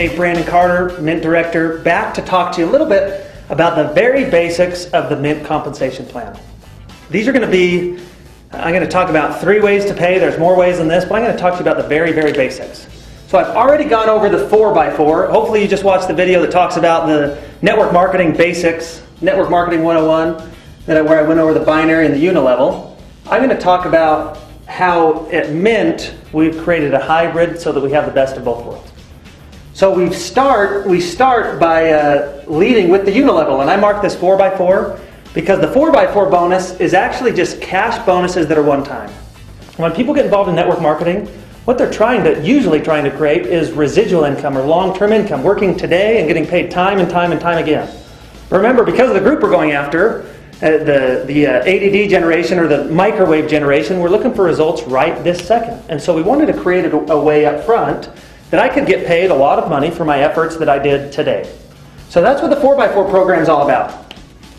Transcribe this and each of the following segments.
Hey, Brandon Carter, Mynt Director, back to talk to you a little bit about the very basics of the Mynt compensation plan. These are going to be, I'm going to talk about 3 ways to pay. There's more ways than this, but I'm going to talk to you about the very, very basics. So I've already gone over the 4x4. Hopefully you just watched the video that talks about the network marketing basics, network marketing 101, where I went over the binary and the unilevel. I'm going to talk about how at Mynt we've created a hybrid so that we have the best of both worlds. So we start by leading with the unilevel, and I mark this 4x4 because the 4x4 bonus is actually just cash bonuses that are one time. When people get involved in network marketing, what they're usually trying to create is residual income or long-term income, working today and getting paid time and time and time again. Remember, because of the group we're going after, the ADD generation or the microwave generation, we're looking for results right this second. And so we wanted to create a way up front that I could get paid a lot of money for my efforts that I did today. So that's what the 4x4 program is all about.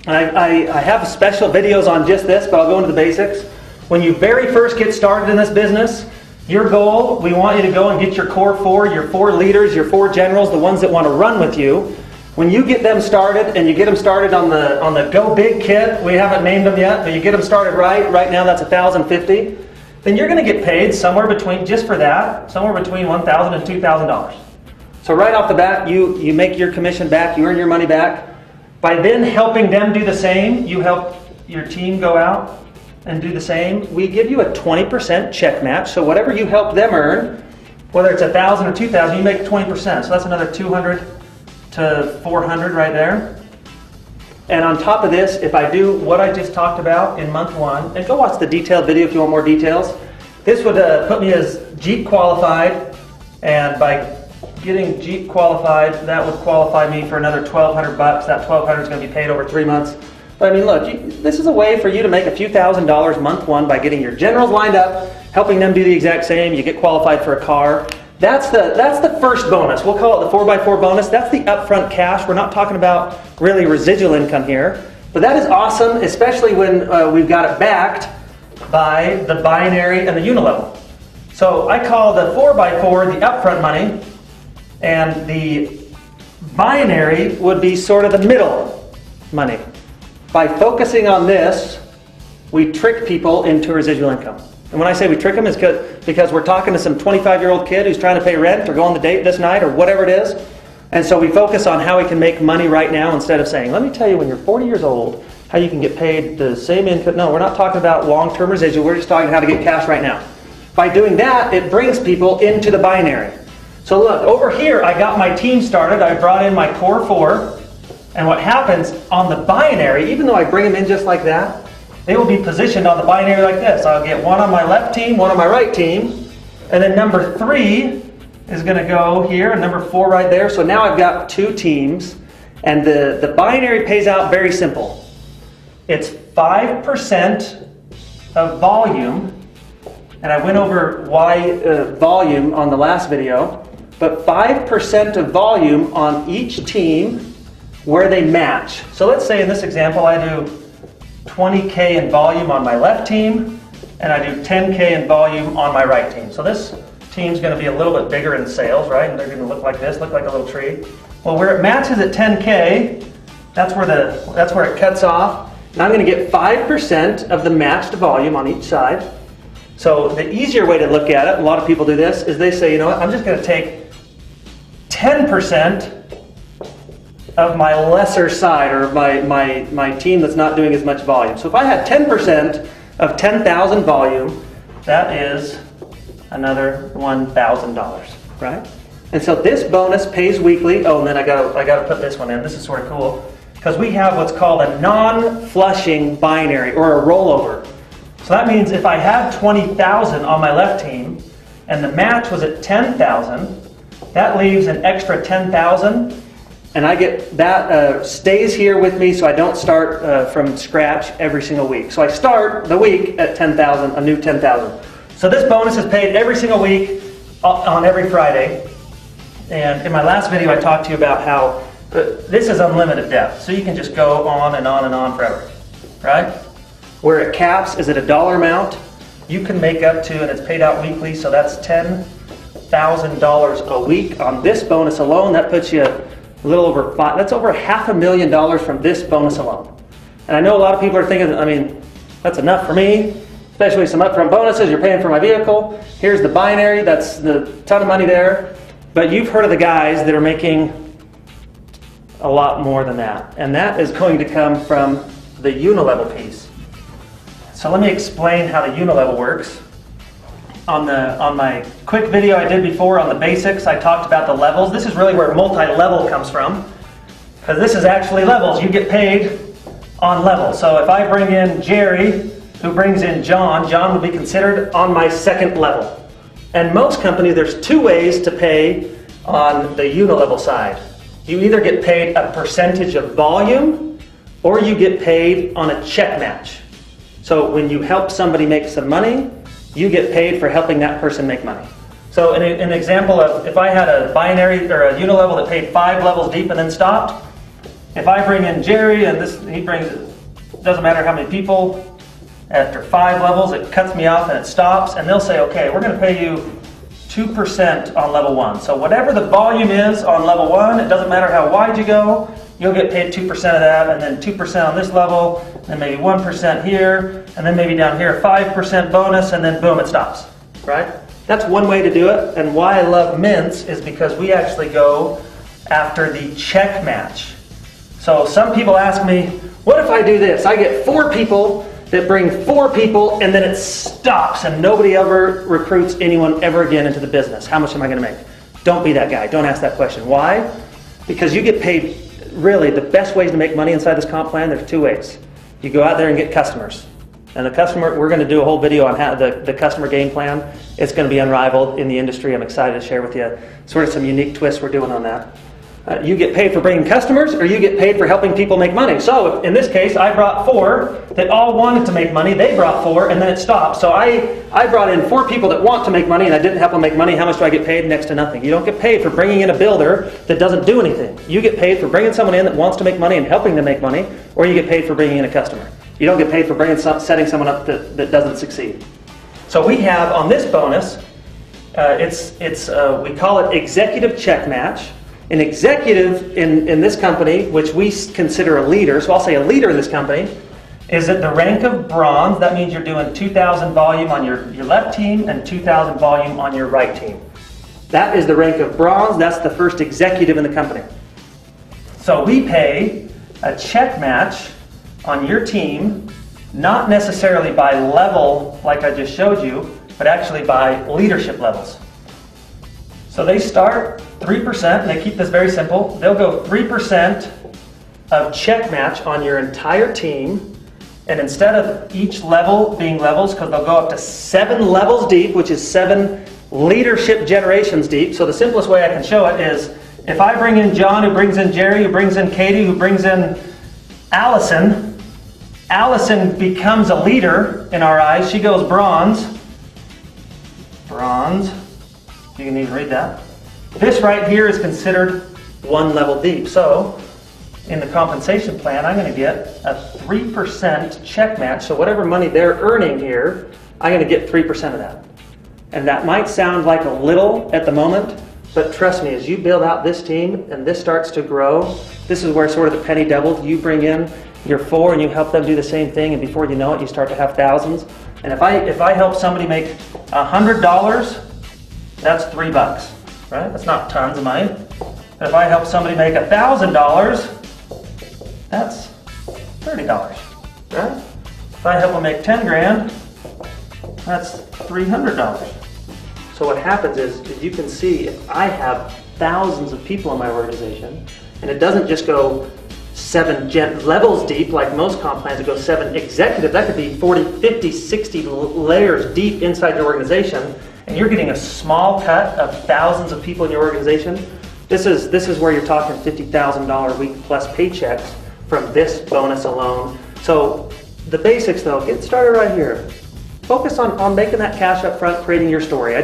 And I have special videos on just this, but I'll go into the basics. When you very first get started in this business, your goal, we want you to go and get your core 4, your 4 leaders, your 4 generals, the ones that want to run with you. When you get them started, and you get them started on the Go Big kit, we haven't named them yet, but you get them started right now that's $1,050, then you're going to get paid somewhere between, just for that, somewhere between $1,000 and $2,000. So right off the bat, you make your commission back, you earn your money back. By then helping them do the same, you help your team go out and do the same. We give you a 20% check match, so whatever you help them earn, whether it's $1,000 or $2,000, you make 20%, so that's another $200 to $400 right there. And on top of this, if I do what I just talked about in month 1, and go watch the detailed video if you want more details, this would put me as Jeep qualified, and by getting Jeep qualified, that would qualify me for another $1,200 bucks. That $1,200 is going to be paid over 3 months. But I mean, look, this is a way for you to make a few $1,000s month 1 by getting your generals lined up, helping them do the exact same. You get qualified for a car. That's the first bonus. We'll call it the 4x4 bonus. That's the upfront cash. We're not talking about really residual income here. But that is awesome, especially when we've got it backed by the binary and the unilevel. So I call the 4x4 the upfront money, and the binary would be sort of the middle money. By focusing on this, we trick people into residual income. And when I say we trick them, it's because we're talking to some 25-year-old kid who's trying to pay rent or go on the date this night or whatever it is. And so we focus on how we can make money right now instead of saying, let me tell you when you're 40 years old how you can get paid the same income. No, we're not talking about long-term residual. We're just talking how to get cash right now. By doing that, it brings people into the binary. So look, over here I got my team started. I brought in my core 4. And what happens on the binary, even though I bring them in just like that, they will be positioned on the binary like this. I'll get one on my left team, one on my right team, and then number 3 is going to go here, and number 4 right there. So now I've got 2 teams, and the binary pays out very simple. It's 5% of volume, and I went over why volume on the last video, but 5% of volume on each team where they match. So let's say in this example I do $20K in volume on my left team, and I do $10K in volume on my right team. So this team's going to be a little bit bigger in sales, right? And they're going to look like this, look like a little tree. Well, where it matches at 10K, that's where it cuts off. And I'm going to get 5% of the matched volume on each side. So the easier way to look at it, a lot of people do this, is they say, you know what, I'm just going to take 10% of my lesser side, or my team that's not doing as much volume. So if I had 10% of 10,000 volume, that is another $1,000, right? And so this bonus pays weekly. Oh, and then I gotta put this one in. This is sort of cool because we have what's called a non-flushing binary or a rollover. So that means if I had 20,000 on my left team and the match was at 10,000, that leaves an extra 10,000. And I get that stays here with me, so I don't start from scratch every single week. So I start the week at 10,000, a new 10,000. So this bonus is paid every single week on every Friday. And in my last video, I talked to you about how this is unlimited depth, so you can just go on and on and on forever, right? Where it caps is at a dollar amount. You can make up to, and it's paid out weekly, so that's 10 $100,000 a week on this bonus alone. That puts you a little over that's over $500,000 from this bonus alone. And I know a lot of people are thinking, I mean, that's enough for me, especially some upfront bonuses. You're paying for my vehicle. Here's the binary. That's the ton of money there. But you've heard of the guys that are making a lot more than that. And that is going to come from the unilevel piece. So let me explain how the unilevel works. On my quick video I did before on the basics, I talked about the levels. This is really where multi-level comes from, because this is actually levels. You get paid on levels. So if I bring in Jerry, who brings in John, John will be considered on my second level. And most companies, there's two ways to pay on the unilevel side. You either get paid a percentage of volume, or you get paid on a check match. So when you help somebody make some money, you get paid for helping that person make money. So an example of, if I had a binary or a unilevel that paid 5 levels deep and then stopped, if I bring in Jerry and he brings, doesn't matter how many people, after 5 levels it cuts me off and it stops, and they'll say, okay, we're going to pay you 2% on level 1. So whatever the volume is on level 1, it doesn't matter how wide you go, you'll get paid 2% of that, and then 2% on this level, and maybe 1% here, and then maybe down here 5% bonus, and then boom, it stops, right? That's one way to do it, and why I love Mynts is because we actually go after the check match. So some people ask me, what if I do this? I get 4 people that bring 4 people, and then it stops, and nobody ever recruits anyone ever again into the business. How much am I going to make? Don't be that guy. Don't ask that question. Why? Because you get paid. Really, the best ways to make money inside this comp plan, there's 2 ways. You go out there and get customers. And the customer, we're going to do a whole video on how the customer game plan. It's going to be unrivaled in the industry. I'm excited to share with you sort of some unique twists we're doing on that. You get paid for bringing customers, or you get paid for helping people make money. So in this case, I brought 4 that all wanted to make money. They brought 4, and then it stopped. So I brought in 4 people that want to make money, and I didn't help them make money. How much do I get paid? Next to nothing. You don't get paid for bringing in a builder that doesn't do anything. You get paid for bringing someone in that wants to make money and helping them make money, or you get paid for bringing in a customer. You don't get paid for setting someone up that doesn't succeed. So we have on this bonus, we call it executive check match. An executive in this company, which we consider a leader, so I'll say a leader in this company, is at the rank of bronze. That means you're doing 2,000 volume on your left team and 2,000 volume on your right team. That is the rank of bronze. That's the first executive in the company. So we pay a check match on your team, not necessarily by level like I just showed you, but actually by leadership levels. So they start 3%, and they keep this very simple. They'll go 3% of check match on your entire team, and instead of each level being levels, because they'll go up to 7 levels deep, which is 7 leadership generations deep. So the simplest way I can show it is, if I bring in John, who brings in Jerry, who brings in Katie, who brings in Allison, Allison becomes a leader in our eyes. She goes bronze. Bronze. You can even read that. This right here is considered 1 level deep. So in the compensation plan, I'm going to get a 3% check match. So whatever money they're earning here, I'm going to get 3% of that. And that might sound like a little at the moment, but trust me, as you build out this team and this starts to grow, this is where sort of the penny doubled. You bring in your 4 and you help them do the same thing, and before you know it, you start to have thousands. And if I help somebody make $100, that's $3, right? That's not tons of money. But if I help somebody make $1,000, that's $30, right? If I help them make 10 grand, that's $300. So what happens is you can see, if I have thousands of people in my organization, and it doesn't just go 7 levels deep like most comp plans, it goes 7 executive, that could be 40, 50, 60 layers deep inside your organization, and you're getting a small cut of thousands of people in your organization. This is where you're talking $50,000 a week plus paychecks from this bonus alone. So the basics though, get started right here. Focus on making that cash up front, creating your story.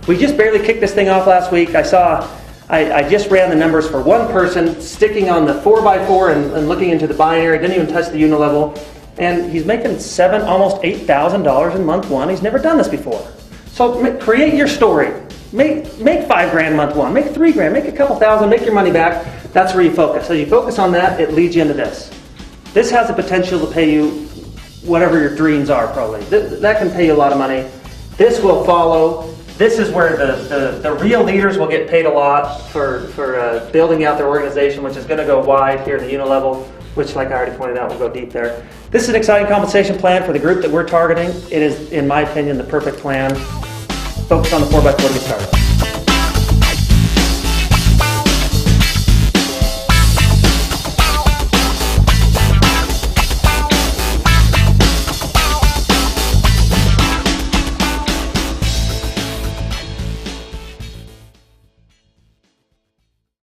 We just barely kicked this thing off last week. I just ran the numbers for one person sticking on the 4x4 and looking into the binary, didn't even touch the unilevel, and he's making almost $8,000 in month 1. He's never done this before. So create your story. Make $5,000 month one, make $3,000, make a couple thousand, make your money back. That's where you focus. So you focus on that, it leads you into this. This has the potential to pay you whatever your dreams are, probably. That can pay you a lot of money. This will follow. This is where the real leaders will get paid a lot for building out their organization, which is going to go wide here in the unilevel, which, like I already pointed out, will go deep there. This is an exciting compensation plan for the group that we're targeting. It is, in my opinion, the perfect plan. Focus on the 4x4 to get started.